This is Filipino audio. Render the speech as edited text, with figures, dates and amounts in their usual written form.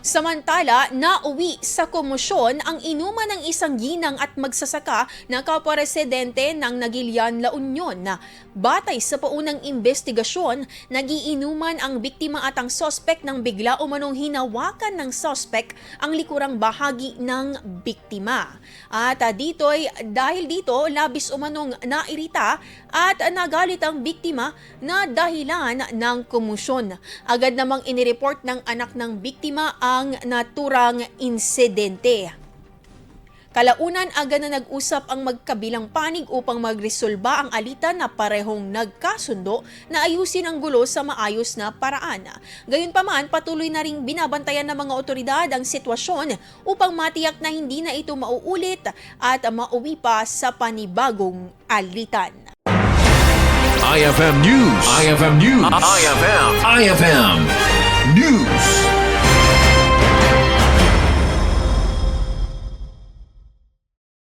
Samantala, nauwi sa komosyon ang inuman ng isang ginang at magsasaka na kapwa-residente ng Nagilian, La Union. Batay sa paunang investigasyon, nagiinuman ang biktima at ang sospek nang bigla umanong hinawakan ng sospek ang likurang bahagi ng biktima. At dahil dito, labis umanong nairita at nagalit ang biktima na dahilan ng komosyon. Agad namang inireport ng anak ng biktima ang naturang insidente. Kalaunan, agad na nag-usap ang magkabilang panig upang magresolba ang alitan na parehong nagkasundo na ayusin ang gulo sa maayos na paraan. Gayunpaman, patuloy na ring binabantayan ng mga otoridad ang sitwasyon upang matiyak na hindi na ito mauulit at mauwi pa sa panibagong alitan. IFM News. IFM News. IFM News.